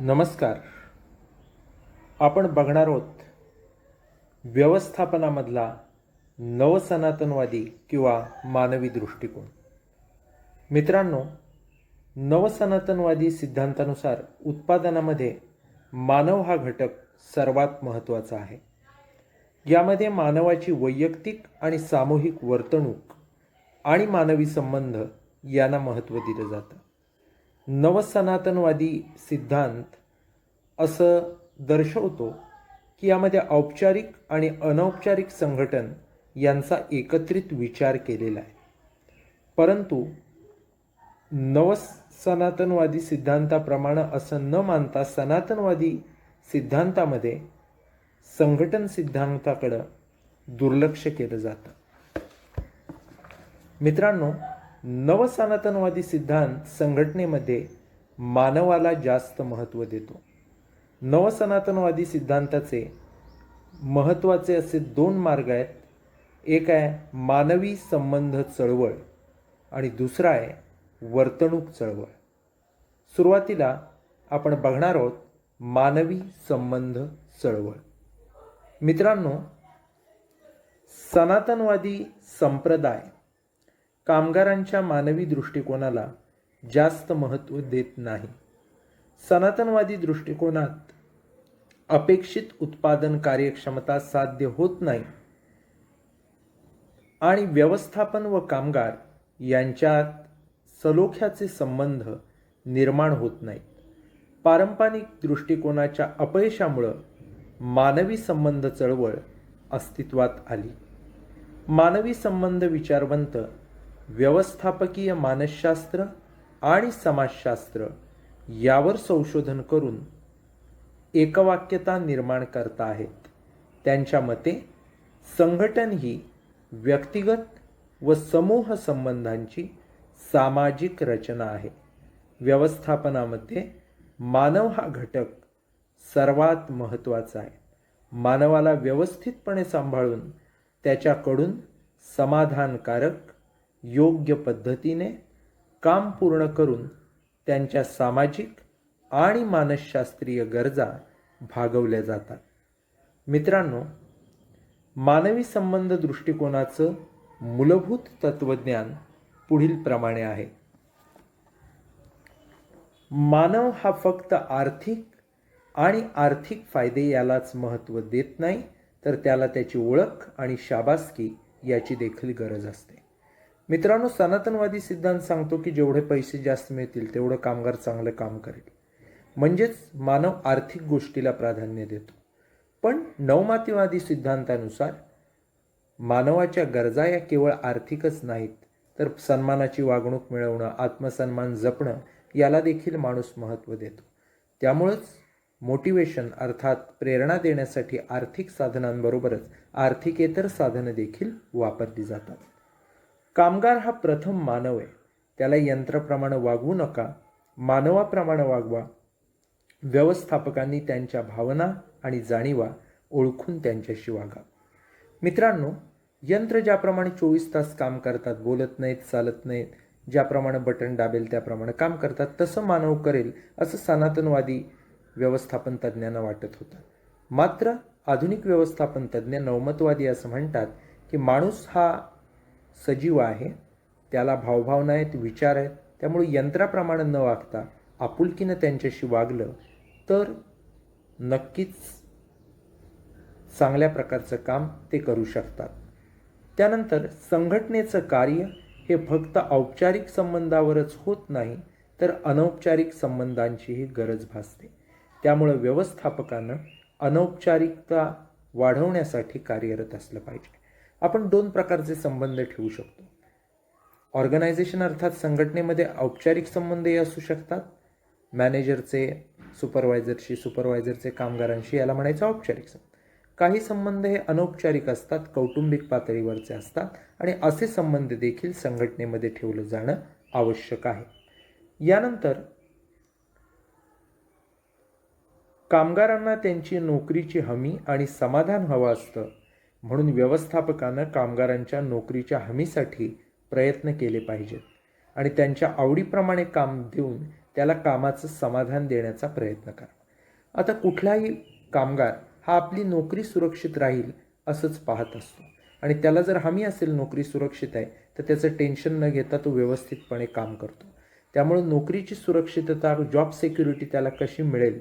नमस्कार. आपण बघणार आहोत व्यवस्थापनामधला नवसनातनवादी किंवा मानवी दृष्टिकोन. मित्रांनो, नवसनातनवादी सिद्धांतानुसार उत्पादनामध्ये मानव हा घटक सर्वात महत्त्वाचा आहे. यामध्ये मानवाची वैयक्तिक आणि सामूहिक वर्तणूक आणि मानवी संबंध यांना महत्त्व दिलं जातं. नवसनातनवादी सिद्धांत असं दर्शवतो की यामध्ये औपचारिक आणि अनौपचारिक संघटन यांचा एकत्रित विचार केलेला आहे. परंतु नवसनातनवादी सिद्धांताप्रमाणे असं न मानता सनातनवादी सिद्धांतामध्ये संघटन सिद्धांताकडं दुर्लक्ष केलं जातं. मित्रांनो, नवसनातनवादी सिद्धांत संघटनेमध्ये मानवाला जास्त महत्त्व देतो. नवसनातनवादी सिद्धांताचे महत्त्वाचे असे दोन मार्ग आहेत. एक आहे मानवी संबंध चळवळ आणि दुसरा आहे वर्तणूक चळवळ. सुरुवातीला आपण बघणार आहोत मानवी संबंध चळवळ. मित्रांनो, सनातनवादी संप्रदाय कामगारांच्या मानवी दृष्टिकोनाला जास्त महत्त्व देत नाही. सनातनवादी दृष्टिकोनात अपेक्षित उत्पादन कार्यक्षमता साध्य होत नाही आणि व्यवस्थापन व कामगार यांच्यात सलोख्याचे संबंध निर्माण होत नाहीत. पारंपरिक दृष्टिकोनाच्या अपयशामुळं मानवी संबंध चळवळ अस्तित्वात आली. मानवी संबंध विचारवंत व्यवस्थापकीय मानसशास्त्र आणि समाजशास्त्र यावर संशोधन करून एकवाक्यता निर्माण करत आहेत. त्यांच्या मते संघटन ही व्यक्तिगत व समूह संबंधांची सामाजिक रचना आहे. व्यवस्थापनामध्ये मानव हा घटक सर्वात महत्त्वाचा आहे. मानवाला व्यवस्थितपणे सांभाळून त्याच्याकडून समाधानकारक योग्य पद्धतीने काम पूर्ण करून त्यांच्या सामाजिक आणि मानसशास्त्रीय गरजा भागवल्या जातात. मित्रांनो, मानवी संबंध दृष्टिकोनाचं मूलभूत तत्त्वज्ञान पुढील प्रमाणे आहे. मानव हा फक्त आर्थिक आणि आर्थिक फायदे यालाच महत्त्व देत नाही, तर त्याला त्याची ओळख आणि शाबासकी याची देखील गरज असते. मित्रांनो, सनातनवादी सिद्धांत सांगतो की जेवढे पैसे जास्त मिळतील तेवढं कामगार चांगलं काम करेल. म्हणजेच मानव आर्थिक गोष्टीला प्राधान्य देतो. पण नवमातीवादी सिद्धांतानुसार मानवाच्या गरजा या केवळ आर्थिकच नाहीत, तर सन्मानाची वागणूक मिळवणं, आत्मसन्मान जपणं याला देखील माणूस महत्त्व देतो. त्यामुळंच मोटिवेशन अर्थात प्रेरणा देण्यासाठी आर्थिक साधनांबरोबरच आर्थिकेतर साधनं देखील वापरली जातात. कामगार हा प्रथम मानव आहे. त्याला यंत्राप्रमाणे वागवू नका, मानवाप्रमाणे वागवा. व्यवस्थापकांनी त्यांच्या भावना आणि जाणीवा ओळखून त्यांच्याशी वागा. मित्रांनो, यंत्र ज्याप्रमाणे 24 तास काम करतात, बोलत नाहीत, चालत नाहीत, ज्याप्रमाणे बटन दाबेल त्याप्रमाणे काम करतात, तसं मानव करेल असं सनातनवादी व्यवस्थापन तज्ज्ञांना वाटत होतं. मात्र आधुनिक व्यवस्थापन तज्ज्ञ नवमतवादी असं म्हणतात की माणूस हा सजीव आहे, त्याला भावभावना आहेत, विचार आहेत. त्यामुळे यंत्राप्रमाणे न वागता आपुलकीनं त्यांच्याशी वागलं तर नक्कीच चांगल्या प्रकारचं काम ते करू शकतात. त्यानंतर संघटनेचं कार्य हे फक्त औपचारिक संबंधावरच होत नाही, तर अनौपचारिक संबंधांचीही गरज भासते. त्यामुळे व्यवस्थापकानं अनौपचारिकता वाढवण्यासाठी कार्यरत असलं पाहिजे. आपण दोन प्रकारचे संबंध ठेवू शकतो. ऑर्गनायझेशन अर्थात संघटनेमध्ये औपचारिक संबंधही असू शकतात. मॅनेजरचे सुपरवायझरशी, सुपरवायझरचे कामगारांशी, याला म्हणायचं औपचारिक संबंध. काही संबंध हे अनौपचारिक असतात, कौटुंबिक पातळीवरचे असतात आणि असे संबंध देखील संघटनेमध्ये ठेवलं जाणं आवश्यक आहे. यानंतर कामगारांना त्यांची नोकरीची हमी आणि समाधान हवं असतं, म्हणून व्यवस्थापकानं कामगारांच्या नोकरीच्या हमीसाठी प्रयत्न केले पाहिजेत आणि त्यांच्या आवडीप्रमाणे काम देऊन त्याला कामाचं समाधान देण्याचा प्रयत्न करा। आता कुठलाही कामगार हा आपली नोकरी सुरक्षित राहील असंच पाहत असतो आणि त्याला जर हमी असेल नोकरी सुरक्षित आहे तर त्याचं टेन्शन न घेता तो व्यवस्थितपणे काम करतो। त्यामुळे नोकरीची सुरक्षितता, जॉब सिक्युरिटी त्याला कशी मिळेल,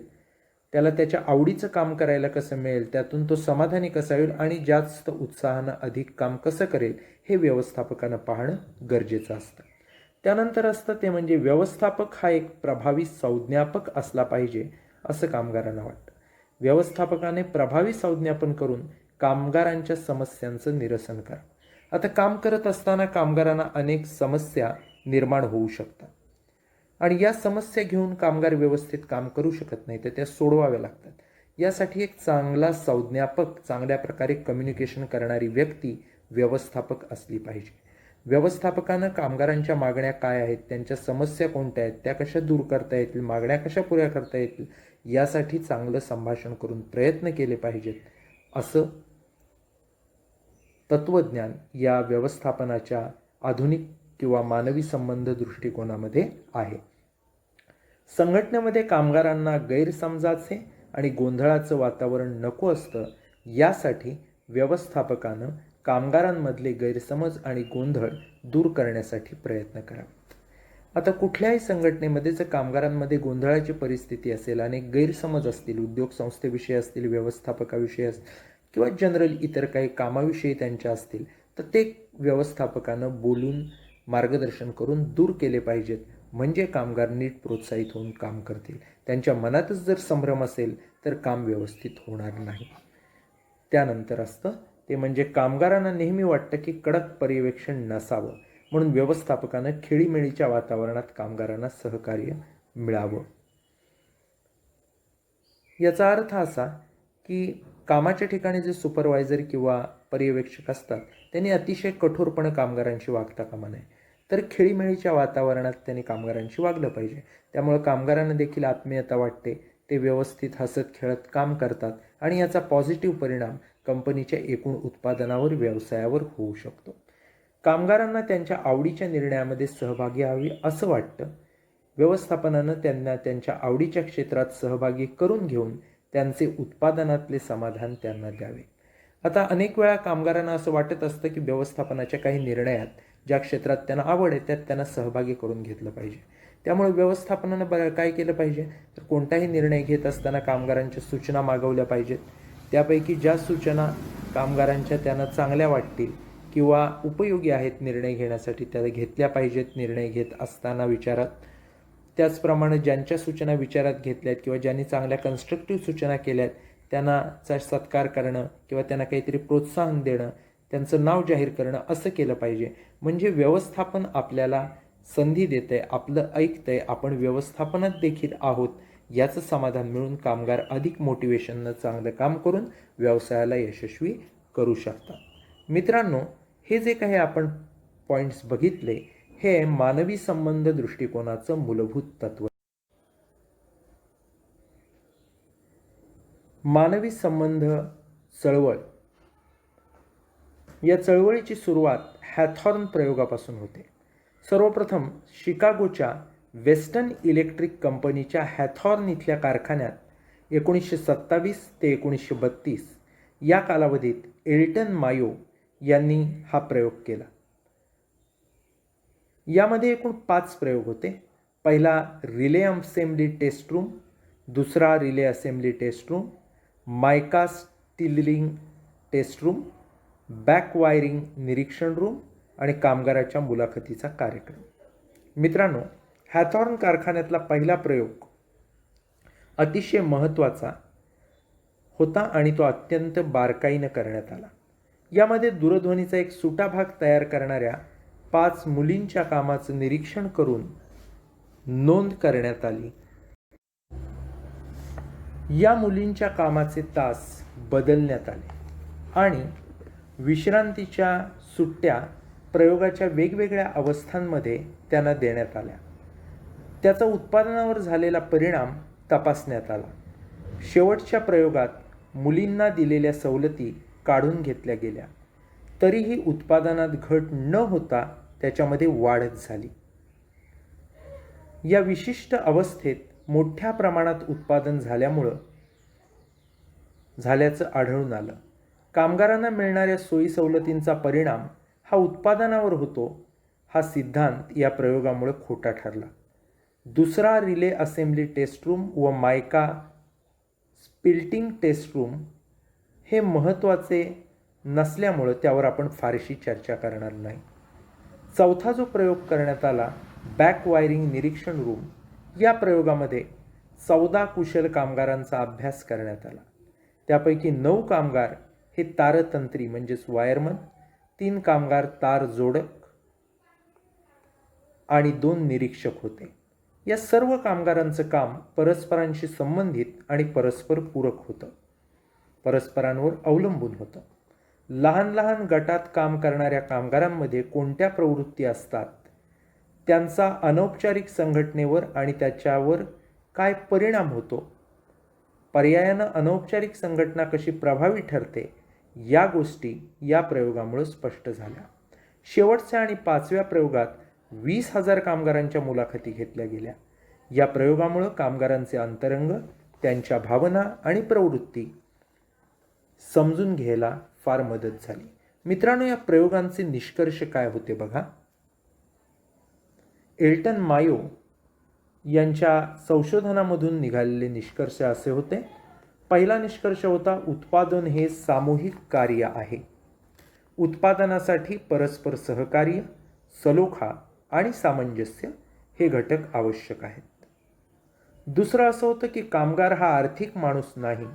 त्याला त्याच्या आवडीचं काम करायला कसं मिळेल, त्यातून तो समाधानी कसा होईल आणि जास्त उत्साहानं अधिक काम कसं करेल हे व्यवस्थापकानं पाहणं गरजेचं असतं। त्यानंतर असतं ते म्हणजे व्यवस्थापक हा एक प्रभावी संज्ञापक असला पाहिजे असं कामगारांना वाटतं। व्यवस्थापकाने प्रभावी संज्ञापन करून कामगारांच्या समस्यांचं निरसन करा। आता काम करत असताना कामगारांना अनेक समस्या निर्माण होऊ शकतात आणि या समस्या घेऊन कामगार व्यवस्थित काम करू शकत नाही, तर त्या सोडवाव्या लागतात। यासाठी एक चांगला संज्ञापक, चांगल्या प्रकारे कम्युनिकेशन करणारी व्यक्ती व्यवस्थापक असली पाहिजे। व्यवस्थापकानं कामगारांच्या मागण्या काय आहेत, त्यांच्या समस्या कोणत्या आहेत, त्या कशा दूर करता येतील, मागण्या कशा पुऱ्या करता येतील यासाठी चांगलं संभाषण करून प्रयत्न केले पाहिजेत, असं तत्वज्ञान या व्यवस्थापनाच्या आधुनिक किंवा मानवी संबंध दृष्टिकोनामध्ये आहे। संघटनेमध्ये कामगारांना गैरसमजाचे आणि गोंधळाचं वातावरण नको असतं, यासाठी व्यवस्थापकानं कामगारांमधले गैरसमज आणि गोंधळ दूर करण्यासाठी प्रयत्न करावे। आता कुठल्याही संघटनेमध्ये जर कामगारांमध्ये गोंधळाची परिस्थिती असेल, अनेक गैरसमज असतील, उद्योग संस्थेविषयी असतील, व्यवस्थापकाविषयी असतील किंवा जनरल इतर काही कामाविषयी त्यांच्या असतील, तर ते व्यवस्थापकानं बोलून मार्गदर्शन करून दूर केले पाहिजेत, म्हणजे कामगार नीट प्रोत्साहित होऊन काम करतील। त्यांच्या मनातच जर संभ्रम असेल तर काम व्यवस्थित होणार नाही। त्यानंतर असतं ते म्हणजे कामगारांना नेहमी वाटतं की कडक पर्यवेक्षण नसावं, म्हणून व्यवस्थापकानं खेळीमेळीच्या वातावरणात कामगारांना सहकार्य मिळावं। याचा अर्थ असा की कामाच्या ठिकाणी जे सुपरवायझर किंवा पर्यवेक्षक असतात त्यांनी अतिशय कठोरपणे कामगारांशी वागता कामा नये, तर खेळीमेळीच्या वातावरणात त्यांनी कामगारांशी वागलं पाहिजे। त्यामुळे कामगारांना देखील आत्मीयता वाटते, ते व्यवस्थित हसत खेळत काम करतात आणि याचा पॉझिटिव्ह परिणाम कंपनीच्या एकूण उत्पादनावर, व्यवसायावर होऊ शकतो। कामगारांना त्यांच्या आवडीच्या निर्णयामध्ये सहभागी व्हावे असं वाटतं। व्यवस्थापनानं त्यांना त्यांच्या आवडीच्या क्षेत्रात सहभागी करून घेऊन त्यांचे उत्पादनातले समाधान त्यांना द्यावे। आता अनेक वेळा कामगारांना असं वाटत असतं की व्यवस्थापनाच्या काही निर्णयात ज्या क्षेत्रात त्यांना आवड आहे त्यात त्यांना सहभागी करून घेतलं पाहिजे। त्यामुळे व्यवस्थापनानं काय केलं पाहिजे, तर कोणताही निर्णय घेत असताना कामगारांच्या सूचना मागवल्या पाहिजेत। त्यापैकी ज्या सूचना कामगारांच्या त्यांना चांगल्या वाटतील किंवा उपयोगी आहेत निर्णय घेण्यासाठी त्या घेतल्या पाहिजेत निर्णय घेत असताना विचारात। त्याचप्रमाणे ज्यांच्या सूचना विचारात घेतल्यात किंवा ज्यांनी चांगल्या कन्स्ट्रक्टिव्ह सूचना केल्यात त्यांनाचा सत्कार करणं किंवा त्यांना काहीतरी प्रोत्साहन देणं, त्यांचं नाव जाहीर करणं असं केलं पाहिजे। म्हणजे व्यवस्थापन आपल्याला संधी देतंय, आपलं ऐकतंय, आपण व्यवस्थापनात देखील आहोत याचं समाधान मिळून कामगार अधिक मोटिवेशननं चांगलं काम करून व्यवसायाला यशस्वी करू शकतात। मित्रांनो, हे जे काही आपण पॉईंट्स बघितले हे मानवी संबंध दृष्टिकोनाचं मूलभूत तत्व। मानवी संबंध चळवळ, या चळवळीची सुरुवात हॅथॉर्न प्रयोगापासून होते। सर्वप्रथम शिकागोच्या वेस्टर्न इलेक्ट्रिक कंपनीच्या हॅथॉर्न इथल्या कारखान्यात 1927 ते 1932 या कालावधीत एल्टन मायो यांनी हा प्रयोग केला। यामध्ये एकूण 5 प्रयोग होते। पहिला रिले असेंब्ली टेस्ट रूम, दुसरा relay assembly test room, mica splitting test room, bank wiring निरीक्षण रूम आणि कामगाराच्या मुलाखतीचा कार्यक्रम। मित्रांनो, हॅथॉर्न कारखान्यातला पहिला प्रयोग अतिशय महत्त्वाचा होता आणि तो अत्यंत बारकाईनं करण्यात आला। यामध्ये दूरध्वनीचा एक सुटा भाग तयार करणाऱ्या 5 मुलींच्या कामाचं निरीक्षण करून नोंद करण्यात आली। या मुलींच्या कामाचे तास बदलण्यात आले आणि विश्रांतीच्या सुट्ट्या प्रयोगाच्या वेगवेगळ्या अवस्थांमध्ये त्यांना देण्यात आल्या। त्याचा उत्पादनावर झालेला परिणाम तपासण्यात आला। शेवटच्या प्रयोगात मुलींना दिलेल्या सवलती काढून घेतल्या गेल्या, तरीही उत्पादनात घट न होता त्याच्यामध्ये वाढच झाली। या विशिष्ट अवस्थेत मोठ्या प्रमाणात उत्पादन झाल्याचं आढळून आलं. कामगारांना मिळणाऱ्या सोयी सवलतींचा परिणाम हा उत्पादनावर होतो, हा सिद्धांत या प्रयोगामुळे खोटा ठरला. दुसरा रिले असेंब्ली टेस्ट रूम व मायका स्पिल्टिंग टेस्ट रूम हे महत्त्वाचे नसल्यामुळं त्यावर आपण फारशी चर्चा करणार नाही. चौथा जो प्रयोग करण्यात आला, बॅक वायरिंग निरीक्षण रूम, या प्रयोगामध्ये 14 कुशल कामगारांचा अभ्यास करण्यात आला. त्यापैकी 9 कामगार हे तारतंत्री म्हणजेच वायरमन, 3 कामगार तार जोडक आणि 2 निरीक्षक होते. या सर्व कामगारांचं काम परस्परांशी संबंधित आणि परस्पर पूरक होतं, परस्परांवर अवलंबून होतं. लहान लहान गटात काम करणाऱ्या कामगारांमध्ये कोणत्या प्रवृत्ती असतात, त्यांचा अनौपचारिक संघटनेवर आणि त्याच्यावर काय परिणाम होतो, पर्यायानं अनौपचारिक संघटना कशी प्रभावी ठरते, या गोष्टी या प्रयोगामुळे स्पष्ट झाल्या. शेवटच्या आणि 5व्या प्रयोगात 20,000 कामगारांच्या मुलाखती घेतल्या गेल्या. या प्रयोगामुळे कामगारांचे अंतरंग, त्यांच्या भावना आणि प्रवृत्ती समजून घ्यायला फार मदत झाली. मित्रांनो, या प्रयोगांचे निष्कर्ष काय होते बघा. एल्टन मायो यांच्या संशोधनामधून निघालेले निष्कर्ष असे होते. पहिला निष्कर्ष होता, उत्पादन हे सामूहिक कार्य आहे. उत्पादनासाठी परस्पर सहकार्य, सलोखा आणि सामंजस्य हे घटक आवश्यक आहेत. दुसरं असं होतं की कामगार हा आर्थिक माणूस नाही.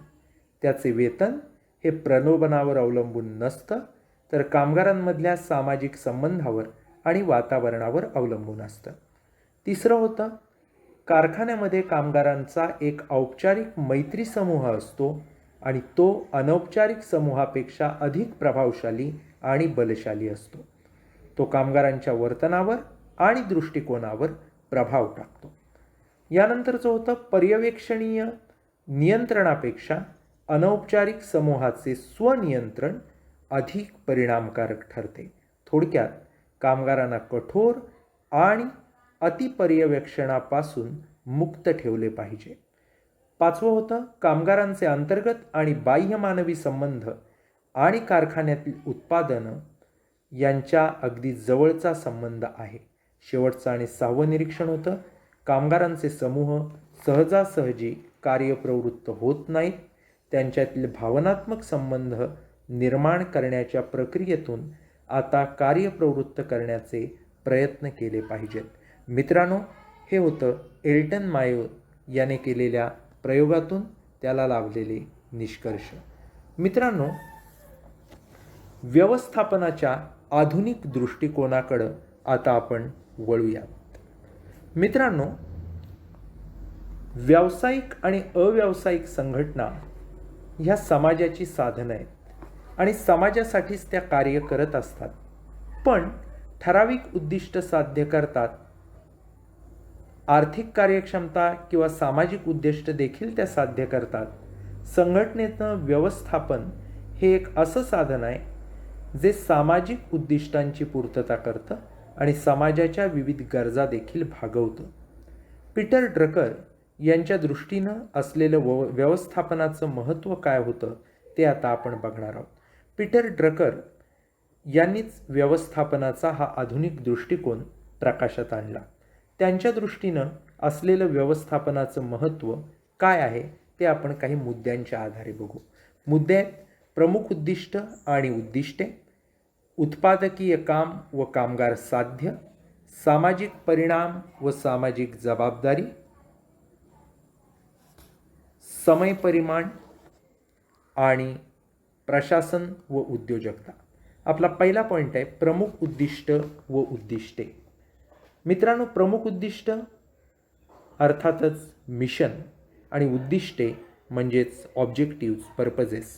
त्याचे वेतन हे प्रलोभनावर अवलंबून नसतं, तर कामगारांमधल्या सामाजिक संबंधावर आणि वातावरणावर अवलंबून असतं. तिसरं होतं, कारखान्यामध्ये कामगारांचा एक औपचारिक मैत्री समूह असतो आणि तो अनौपचारिक समूहापेक्षा अधिक प्रभावशाली आणि बलशाली असतो. तो कामगारांच्या वर्तनावर आणि दृष्टिकोनावर प्रभाव टाकतो. यानंतरचं होतं, पर्यवेक्षणीय नियंत्रणापेक्षा अनौपचारिक समूहाचे स्वनियंत्रण अधिक परिणामकारक ठरते. थोडक्यात, कामगारांना कठोर आणि अतिपर्यवेक्षणापासून मुक्त ठेवले पाहिजे. 5वं होतं, कामगारांचे अंतर्गत आणि बाह्य मानवी संबंध आणि कारखान्यातील उत्पादनं यांच्या अगदी जवळचा संबंध आहे. शेवटचं आणि 6वं निरीक्षण होतं, कामगारांचे समूह सहजासहजी कार्यप्रवृत्त होत नाहीत. त्यांच्यातील भावनात्मक संबंध निर्माण करण्याच्या प्रक्रियेतून आता कार्यप्रवृत्त करण्याचे प्रयत्न केले पाहिजेत. मित्रांनो, हे होतं एल्टन मायो याने केलेल्या प्रयोगातून त्याला लाभलेले निष्कर्ष. मित्रांनो, व्यवस्थापनाच्या आधुनिक दृष्टिकोनाकडं आता आपण वळूयात. मित्रांनो, व्यावसायिक आणि अव्यावसायिक संघटना ह्या समाजाची साधनं आहेत आणि समाजासाठीच त्या कार्य करत असतात. पण ठराविक उद्दिष्ट साध्य करतात. आर्थिक कार्यक्षमता किंवा सामाजिक उद्दिष्ट देखील त्या साध्य करतात. संघटनेचं व्यवस्थापन हे एक असं साधन आहे जे सामाजिक उद्दिष्टांची पूर्तता करतं आणि समाजाच्या विविध गरजा देखील भागवतं. पीटर ड्रकर यांच्या दृष्टीनं असलेलं व्यवस्थापनाचं महत्त्व काय होतं ते आता आपण बघणार आहोत. पीटर ड्रकर यांनीच व्यवस्थापनाचा हा आधुनिक दृष्टिकोन प्रकाशात आणला. त्यांच्या दृष्टीनं असलेलं व्यवस्थापनाचं महत्त्व काय आहे ते आपण काही मुद्द्यांच्या आधारे बघू. मुद्दे आहेत, प्रमुख उद्दिष्ट आणि उद्दिष्टे, उत्पादकीय काम व कामगार साध्य, सामाजिक परिणाम व सामाजिक जबाबदारी, समय परिमाण आणि प्रशासन व उद्योजकता. आपला पहिला पॉईंट आहे प्रमुख उद्दिष्ट व उद्दिष्टे. मित्रांनो, प्रमुख उद्दिष्ट अर्थातच मिशन आणि उद्दिष्टे म्हणजेच ऑब्जेक्टिव्ज, पर्पजेस.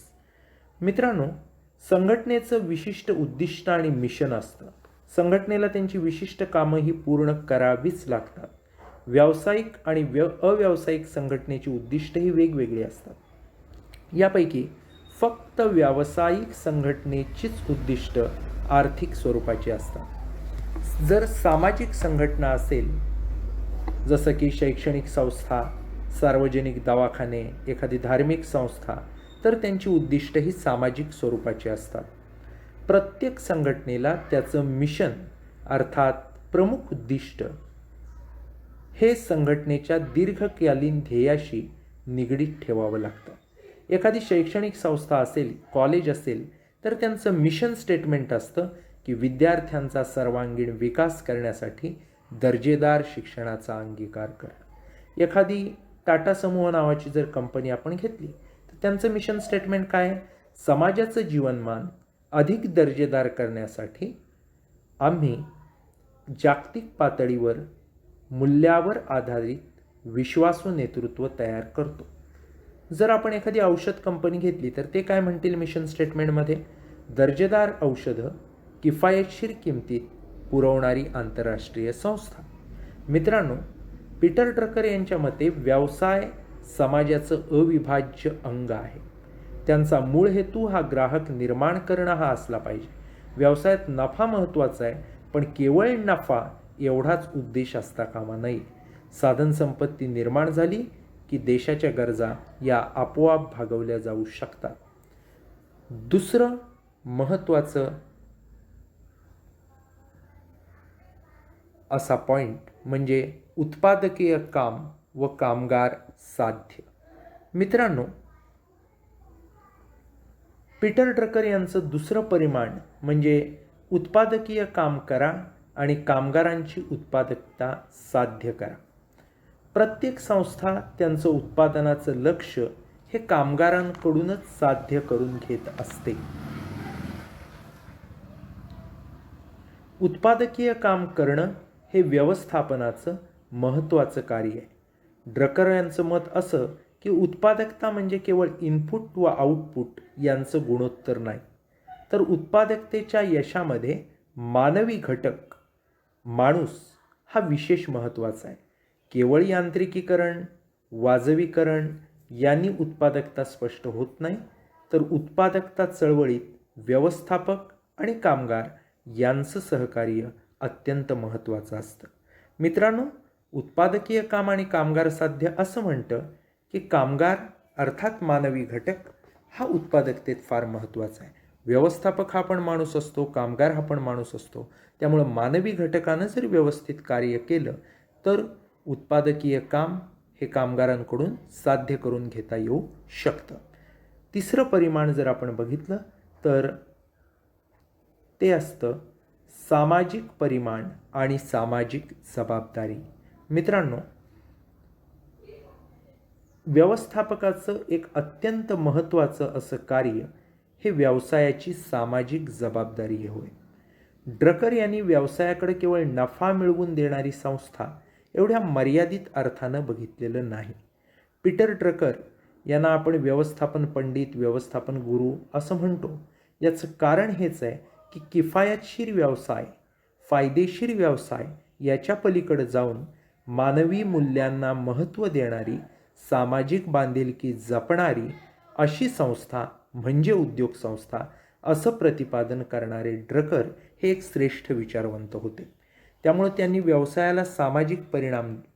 मित्रांनो, संघटनेचं विशिष्ट उद्दिष्ट आणि मिशन असतं. संघटनेला त्यांची विशिष्ट कामं ही पूर्ण करावीच लागतात. व्यावसायिक आणि अव्यावसायिक संघटनेची उद्दिष्टही वेगवेगळी असतात. यापैकी फक्त व्यावसायिक संघटनेचीच उद्दिष्ट आर्थिक स्वरूपाची असतात. जर सामाजिक संघटना असेल जसं की शैक्षणिक संस्था, सार्वजनिक दवाखाने, एखादी धार्मिक संस्था, तर त्यांची उद्दिष्ट ही सामाजिक स्वरूपाची असतात. प्रत्येक संघटनेला त्याचं मिशन अर्थात प्रमुख उद्दिष्ट हे संघटनेच्या दीर्घकालीन ध्येयाशी निगडीत ठेवावं लागतं. एखादी शैक्षणिक संस्था असेल, कॉलेज असेल, तर त्यांचं मिशन स्टेटमेंट असतं की विद्यार्थ्यांचा सर्वांगीण विकास करण्यासाठी दर्जेदार शिक्षणाचा अंगीकार करा. एखादी टाटा समूह नावाची जर कंपनी आपण घेतली तर त्यांचं मिशन स्टेटमेंट काय आहे? समाजाचं जीवनमान अधिक दर्जेदार करण्यासाठी आम्ही जागतिक पातळीवर मूल्यावर आधारित विश्वासू नेतृत्व तयार करतो. जर आपण एखादी औषध कंपनी घेतली तर ते काय म्हणतील मिशन स्टेटमेंटमध्ये? दर्जेदार औषधं किफायतशीर किमतीत पुरवणारी आंतरराष्ट्रीय संस्था. मित्रांनो, पीटर ड्रकर यांच्या मते व्यवसाय समाजाचं अविभाज्य अंग आहे. त्यांचा मूळ हेतू हा ग्राहक निर्माण करणं हा असला पाहिजे. व्यवसायात नफा महत्त्वाचा आहे, पण केवळ नफा एवढाच उद्देश असता कामा नये. साधनसंपत्ती निर्माण झाली की देशाच्या गरजा या आपोआप भागवल्या जाऊ शकतात. दुसरं महत्त्वाचं असा पॉईंट म्हणजे उत्पादकीय काम व कामगार साध्य. मित्रांनो, पीटर ड्रकर यांचं दुसरं परिमाण म्हणजे उत्पादकीय काम करा आणि कामगारांची उत्पादकता साध्य करा. प्रत्येक संस्था त्यांचं उत्पादनाचं लक्ष हे कामगारांकडूनच साध्य करून घेत असते. उत्पादकीय काम करणं हे व्यवस्थापनाचं महत्त्वाचं कार्य आहे. ड्रकर यांचं मत असं की उत्पादकता म्हणजे केवळ इनपुट व आउटपुट यांचं गुणोत्तर नाही, तर उत्पादकतेच्या यशामध्ये मानवी घटक, माणूस हा विशेष महत्त्वाचा आहे. केवळ यांत्रिकीकरण, वाजवीकरण यांनी उत्पादकता स्पष्ट होत नाही, तर उत्पादकता चळवळीत व्यवस्थापक आणि कामगार यांचं सहकार्य अत्यंत महत्त्वाचं असतं. मित्रांनो, उत्पादकीय काम आणि कामगार साध्य असं म्हणतं की कामगार अर्थात मानवी घटक हा उत्पादकतेत फार महत्त्वाचा आहे. व्यवस्थापक हा पण माणूस असतो, कामगार हा पण माणूस असतो. त्यामुळं मानवी घटकानं जर व्यवस्थित कार्य केलं तर उत्पादकीय काम हे कामगारांकडून साध्य करून घेता येऊ शकतं. तिसरं परिमाण जर आपण बघितलं तर ते असतं सामाजिक परिमाण आणि सामाजिक जबाबदारी. मित्रांनो, व्यवस्थापकाचं एक अत्यंत महत्त्वाचं असं कार्य हे व्यवसायाची सामाजिक जबाबदारी होय. ड्रकर यांनी व्यवसायाकडे केवळ नफा मिळवून देणारी संस्था एवढ्या मर्यादित अर्थानं बघितलेलं नाही. पीटर ड्रकर यांना आपण व्यवस्थापन पंडित, व्यवस्थापन गुरु असं म्हणतो. याचं कारण हेच आहे की किफायतशीर व्यवसाय, फायदेशीर व्यवसाय याच्या पलीकडे जाऊन मानवी मूल्यांना महत्त्व देणारी, सामाजिक बांधिलकी जपणारी अशी संस्था म्हणजे उद्योग संस्था असं प्रतिपादन करणारे ड्रकर हे एक श्रेष्ठ विचारवंत होते. त्यामुळे त्यांनी व्यवसायाला सामाजिक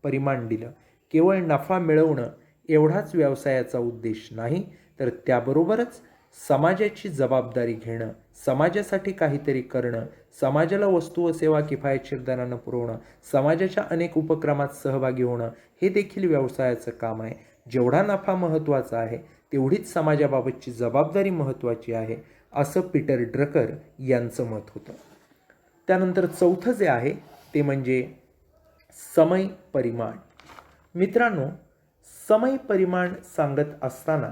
परिमाण दिलं. केवळ नफा मिळवणं एवढाच व्यवसायाचा उद्देश नाही, तर त्याबरोबरच समाजाची जबाबदारी घेणं, समाजासाठी काहीतरी करणं, समाजाला वस्तू व सेवा किफायतशीर दरानं पुरवणं, समाजाच्या अनेक उपक्रमात सहभागी होणं हे देखील व्यवसायाचं काम आहे. जेवढा नफा महत्त्वाचा आहे तेवढीच समाजाबाबतची जबाबदारी महत्त्वाची आहे, असं पीटर ड्रकर यांचं मत होतं. त्यानंतर चौथं जे आहे ते म्हणजे समय परिमाण. मित्रांनो, समय परिमाण सांगत असताना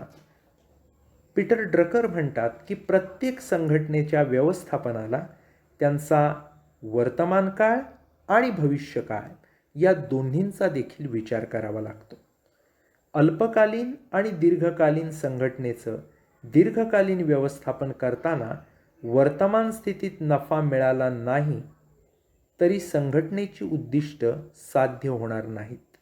पीटर ड्रकर म्हणतात की प्रत्येक संघटनेच्या व्यवस्थापनाला त्यांचा वर्तमान काळ आणि भविष्यकाळ या दोन्हींचा देखील विचार करावा लागतो. अल्पकालीन आणि दीर्घकालीन संघटनेचं दीर्घकालीन व्यवस्थापन करताना वर्तमान स्थितीत नफा मिळाला नाही तरी संघटनेची उद्दिष्ट साध्य होणार नाहीत.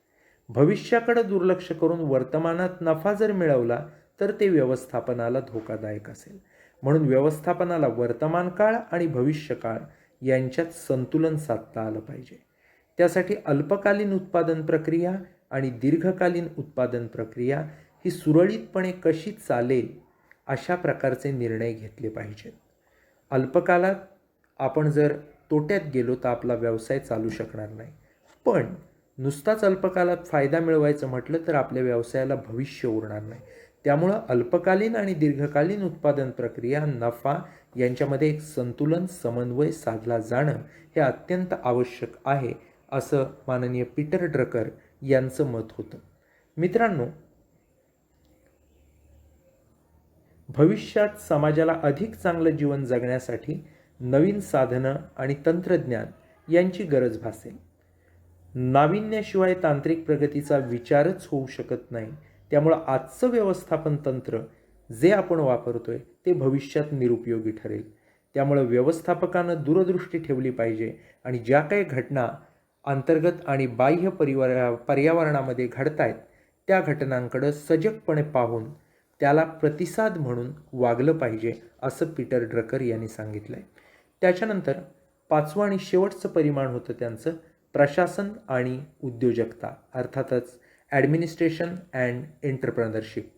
भविष्याकडे दुर्लक्ष करून वर्तमानात नफा जर मिळवला तर ते व्यवस्थापनाला धोकादायक असेल. म्हणून व्यवस्थापनाला वर्तमान काळ आणि भविष्यकाळ यांच्यात संतुलन साधता आलं पाहिजे. त्यासाठी अल्पकालीन उत्पादन प्रक्रिया आणि दीर्घकालीन उत्पादन प्रक्रिया ही सुरळीतपणे कशी चालेल अशा प्रकारचे निर्णय घेतले पाहिजेत. अल्पकालात आपण जर तोट्यात गेलो तर आपला व्यवसाय चालू शकणार नाही, पण नुसताच अल्पकालात फायदा मिळवायचं म्हटलं तर आपल्या व्यवसायाला भविष्य उरणार नाही. त्यामुळं अल्पकालीन आणि दीर्घकालीन उत्पादन प्रक्रिया, नफा यांच्यामध्ये एक संतुलन, समन्वय साधला जाणं हे अत्यंत आवश्यक आहे, असं माननीय पीटर ड्रकर यांचं मत होतं. मित्रांनो, भविष्यात समाजाला अधिक चांगलं जीवन जगण्यासाठी नवीन साधनं आणि तंत्रज्ञान यांची गरज भासेल. नाविन्याशिवाय तांत्रिक प्रगतीचा विचारच होऊ शकत नाही. त्यामुळं आजचं व्यवस्थापन तंत्र जे आपण वापरतोय ते भविष्यात निरुपयोगी ठरेल. त्यामुळं व्यवस्थापकानं दूरदृष्टी ठेवली पाहिजे आणि ज्या काही घटना अंतर्गत आणि बाह्य पर्यावरणामध्ये घडत आहेत त्या घटनांकडं सजगपणे पाहून त्याला प्रतिसाद म्हणून वागलं पाहिजे, असं पीटर ड्रकर यांनी सांगितलं आहे. त्याच्यानंतर 5वं आणि शेवटचं परिमाण होतं त्यांचं प्रशासन आणि उद्योजकता, अर्थातच ॲडमिनिस्ट्रेशन अँड एंटरप्रेनरशिप.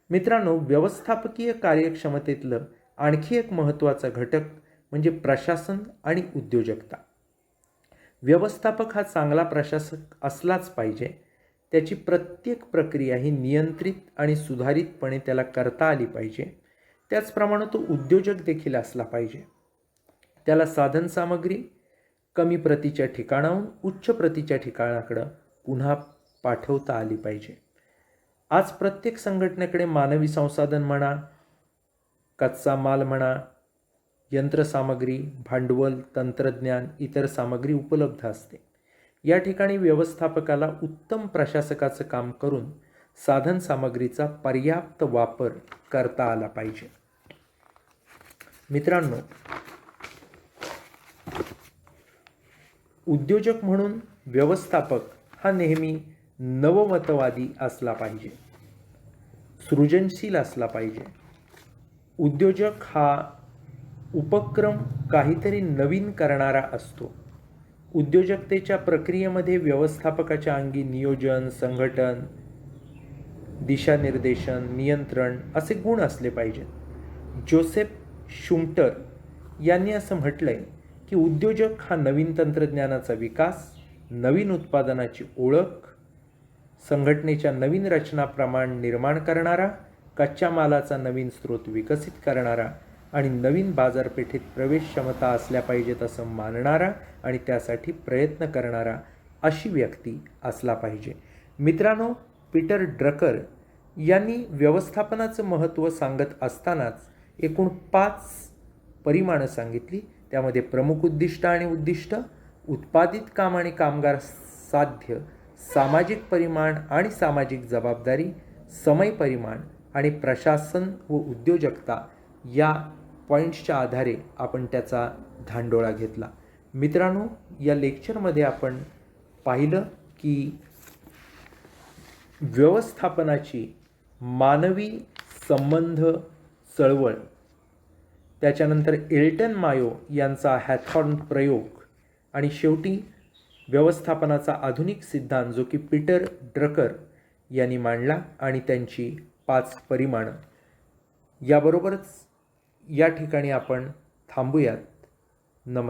मित्रांनो, व्यवस्थापकीय कार्यक्षमतेतलं आणखी एक महत्त्वाचा घटक म्हणजे प्रशासन आणि उद्योजकता. व्यवस्थापक हा चांगला प्रशासक असलाच पाहिजे. त्याची प्रत्येक प्रक्रिया ही नियंत्रित आणि सुधारितपणे त्याला करता आली पाहिजे. त्याचप्रमाणे तो उद्योजक देखील असला पाहिजे. त्याला साधनसामग्री कमी प्रतीच्या ठिकाणाहून उच्च प्रतीच्या ठिकाणाकडं पुन्हा पाठवता आली पाहिजे. आज प्रत्येक संघटनेकडे मानवी संसाधन म्हणा, कच्चा माल म्हणा, यंत्रसामग्री, भांडवल, तंत्रज्ञान, इतर सामग्री उपलब्ध असते. या ठिकाणी व्यवस्थापकाला उत्तम प्रशासकाचं काम करून साधनसामग्रीचा पर्याप्त वापर करता आला पाहिजे. मित्रांनो, उद्योजक म्हणून व्यवस्थापक हा नेहमी नवमतवादी असला पाहिजे, सृजनशील असला पाहिजे. उद्योजक हा उपक्रम काहीतरी नवीन करणारा असतो. उद्योजकतेच्या प्रक्रियेमध्ये व्यवस्थापकाच्या अंगी नियोजन, संघटन, दिशानिर्देशन, नियंत्रण असे गुण असले पाहिजेत. जोसेफ शुमटर यांनी असं म्हटलंय की उद्योजक हा नवीन तंत्रज्ञानाचा विकास, नवीन उत्पादनाची ओळख, संघटनेच्या नवीन रचना प्रमाण निर्माण करणारा, कच्च्या मालाचा नवीन स्रोत विकसित करणारा आणि नवीन बाजारपेठेत प्रवेश क्षमता असल्या पाहिजेत असं मानणारा आणि त्यासाठी प्रयत्न करणारा अशी व्यक्ती असला पाहिजे. मित्रांनो, पीटर ड्रकर यांनी व्यवस्थापनाचं महत्त्व सांगत असतानाच एकूण 5 परिमाणं सांगितली. त्यामध्ये प्रमुख उद्दिष्ट आणि उद्दिष्ट, उत्पादित काम आणि कामगार साध्य, सामाजिक परिमाण आणि सामाजिक जबाबदारी, समय परिमाण आणि प्रशासन व उद्योजकता या पॉईंट्सच्या आधारे आपण त्याचा धांडोळा घेतला. मित्रांनो, या लेक्चरमध्ये आपण पाहिलं की व्यवस्थापनाची मानवी संबंध चळवळ, त्याच्यानंतर एल्टन मायो यांचा हॅथॉर्न प्रयोग आणि शेवटी व्यवस्थापनाचा आधुनिक सिद्धांत जो की पीटर ड्रकर यांनी मांडला आणि त्यांची 5 परिमाणं. याबरोबरच या ठिकाणी आपण थांबूयात.